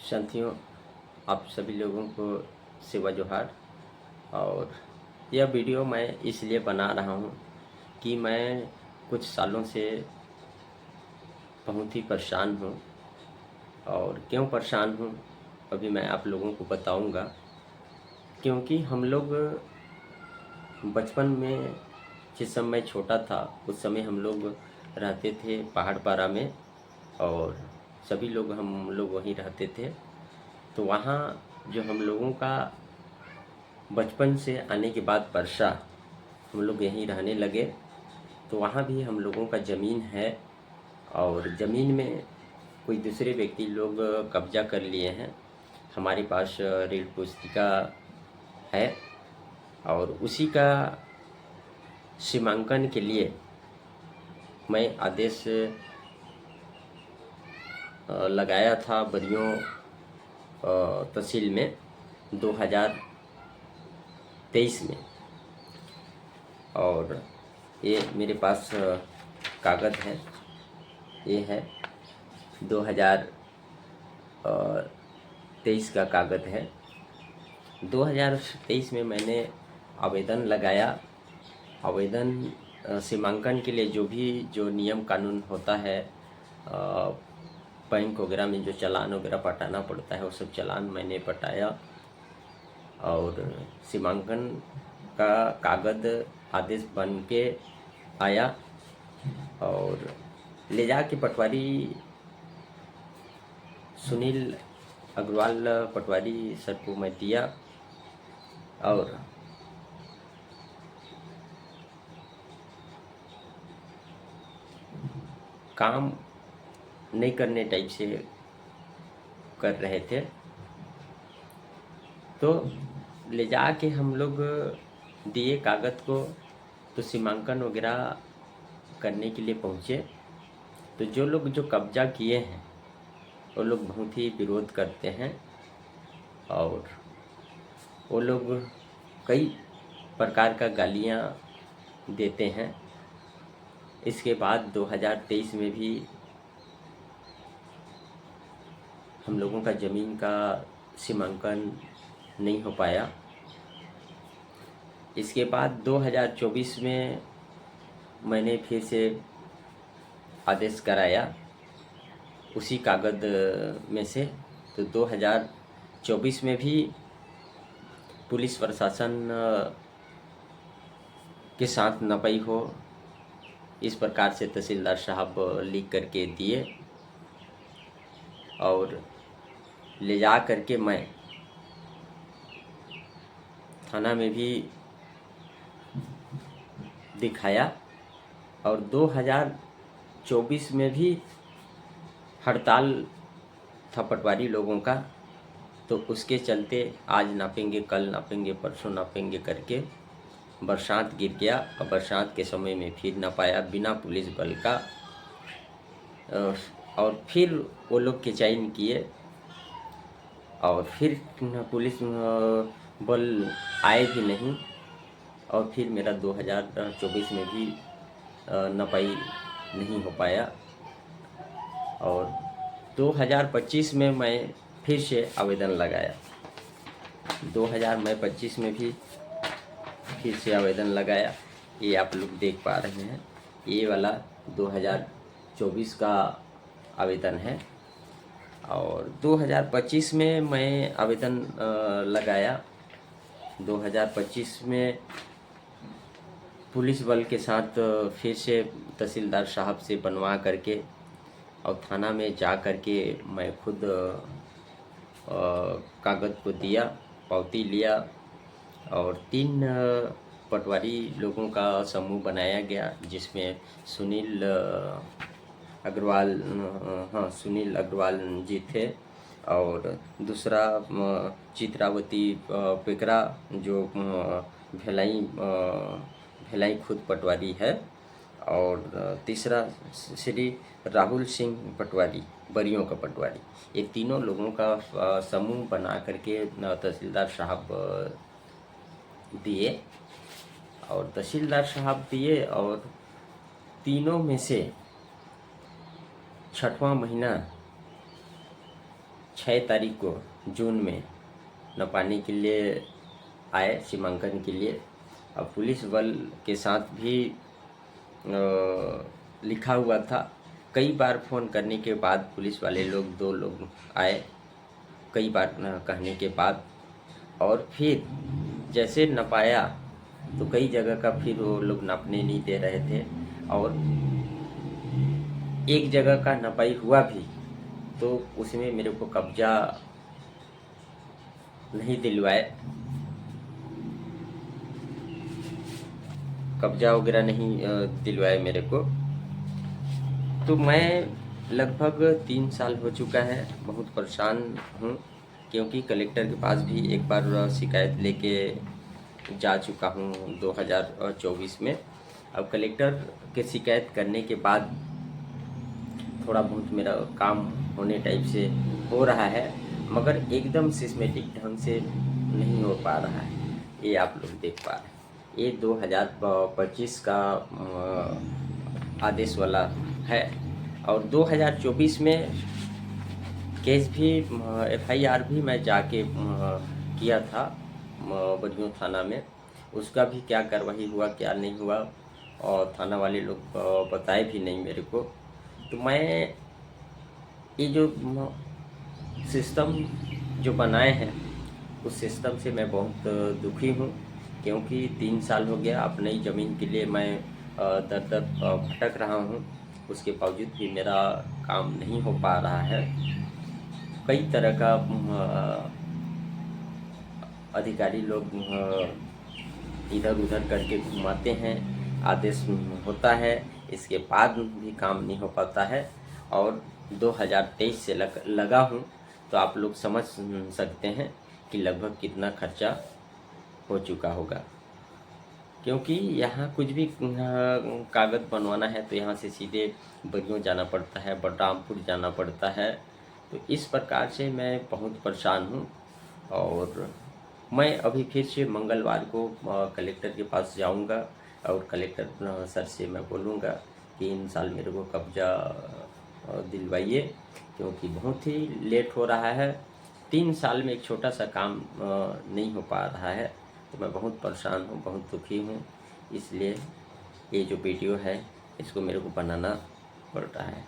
साथियों, आप सभी लोगों को सेवा जोहार। और यह वीडियो मैं इसलिए बना रहा हूँ कि मैं कुछ सालों से बहुत ही परेशान हूँ। और क्यों परेशान हूँ अभी मैं आप लोगों को बताऊँगा। क्योंकि हम लोग बचपन में, जिस समय मैं छोटा था उस समय हम लोग रहते थे पहाड़ पारा में, और सभी लोग हम लोग वहीं रहते थे। तो वहाँ जो हम लोगों का बचपन से आने के बाद वर्षा हम लोग यहीं रहने लगे, तो वहाँ भी हम लोगों का ज़मीन है। और ज़मीन में कोई दूसरे व्यक्ति लोग कब्जा कर लिए हैं। हमारे पास ऋण पुस्तिका है और उसी का सीमांकन के लिए मैं आदेश लगाया था बरियों तहसील में 2023 में। और ये मेरे पास कागज़ है, ये है 2023 का कागज़ है। 2023 में मैंने आवेदन लगाया। आवेदन सीमांकन के लिए जो नियम कानून होता है, बैंक वगैरह में जो चालान वगैरह पटाना पड़ता है, वो सब चालान मैंने पटाया। और सीमांकन का कागज़ आदेश बन के आया और ले जा के पटवारी सुनील अग्रवाल पटवारी सर को मैं दिया। और काम नहीं करने टाइप से कर रहे थे, तो ले जा के हम लोग दिए कागज़ को। तो सीमांकन वगैरह करने के लिए पहुँचे, तो जो लोग जो कब्जा किए हैं वो लोग बहुत ही विरोध करते हैं और वो लोग कई प्रकार का गालियाँ देते हैं। इसके बाद 2023 में भी हम लोगों का ज़मीन का सीमांकन नहीं हो पाया। इसके बाद 2024 में मैंने फिर से आदेश कराया उसी कागज़ में से। तो 2024 में भी पुलिस प्रशासन के साथ नपाई हो, इस प्रकार से तहसीलदार साहब लिख करके दिए। और ले जा करके मैं थाना में भी दिखाया। और 2024 में भी हड़ताल था पटवारी लोगों का, तो उसके चलते आज नापेंगे, कल नापेंगे, परसों नापेंगे करके बरसात गिर गया। और बरसात के समय में फिर नापाया बिना पुलिस बल का। और फिर वो लोग के चयन किए और फिर पुलिस बल आए भी नहीं। और फिर मेरा 2024 में भी नपाई नहीं हो पाया। और 2025 में मैं फिर से आवेदन लगाया। 2025 में भी फिर से आवेदन लगाया। ये आप लोग देख पा रहे हैं, ये वाला 2024 का आवेदन है। और 2025 में मैं आवेदन लगाया। 2025 में पुलिस बल के साथ फिर से तहसीलदार साहब से बनवा करके और थाना में जा करके मैं खुद कागज़ को दिया, पावती लिया। और 3 पटवारी लोगों का समूह बनाया गया, जिसमें सुनील अग्रवाल जी थे। और दूसरा चित्रावती पेकरा, जो भिलाई खुद पटवारी है। और तीसरा श्री राहुल सिंह पटवारी, बरियों का पटवारी। ये तीनों लोगों का समूह बना करके तहसीलदार साहब दिए। और तहसीलदार साहब दिए और तीनों में से 6वां महीना 6 तारीख को जून में नपाने के लिए आए सीमांकन के लिए। अब पुलिस बल के साथ भी लिखा हुआ था। कई बार फ़ोन करने के बाद पुलिस वाले लोग 2 लोग आए, कई बार कहने के बाद, और फिर जैसे नपाया तो कई जगह का फिर वो लोग नापने नहीं दे रहे थे, और एक जगह का नपाई हुआ भी तो उसमें मेरे को कब्जा नहीं दिलवाए, कब्जा वगैरह नहीं दिलवाए मेरे को। तो मैं लगभग 3 साल हो चुका है, बहुत परेशान हूँ, क्योंकि कलेक्टर के पास भी एक बार शिकायत लेके जा चुका हूँ 2024 में। अब कलेक्टर के शिकायत करने के बाद थोड़ा बहुत मेरा काम होने टाइप से हो रहा है, मगर एकदम सिस्टमेटिक ढंग से नहीं हो पा रहा है। ये आप लोग देख पा रहे हैं, ये 2025 का आदेश वाला है, और 2024 में केस भी FIR भी मैं जाके किया था बनियों थाना में। उसका भी क्या कार्रवाई हुआ क्या नहीं हुआ, और थाना वाले लोग बताए भी नहीं मेरे को। तो मैं ये जो सिस्टम जो बनाए हैं उस सिस्टम से मैं बहुत दुखी हूँ, क्योंकि 3 साल हो गया अपनी ज़मीन के लिए मैं दर दर भटक रहा हूँ। उसके बावजूद भी मेरा काम नहीं हो पा रहा है। कई तरह का अधिकारी लोग इधर उधर करके घुमाते हैं, आदेश होता है, इसके बाद भी काम नहीं हो पाता है। और 2023 से लगा हूँ, तो आप लोग समझ सकते हैं कि लगभग कितना खर्चा हो चुका होगा। क्योंकि यहाँ कुछ भी कागज़ बनवाना है तो यहाँ से सीधे बनियों जाना पड़ता है, बलरामपुर जाना पड़ता है। तो इस प्रकार से मैं बहुत परेशान हूँ, और मैं अभी फिर से मंगलवार को कलेक्टर के पास जाऊंगा, और कलेक्टर सर से मैं बोलूँगा कि इन साल मेरे को कब्जा दिलवाइए, क्योंकि बहुत ही लेट हो रहा है। 3 साल में एक छोटा सा काम नहीं हो पा रहा है। तो मैं बहुत परेशान हूँ, बहुत दुखी हूँ, इसलिए ये जो वीडियो है इसको मेरे को बनाना पड़ रहा है।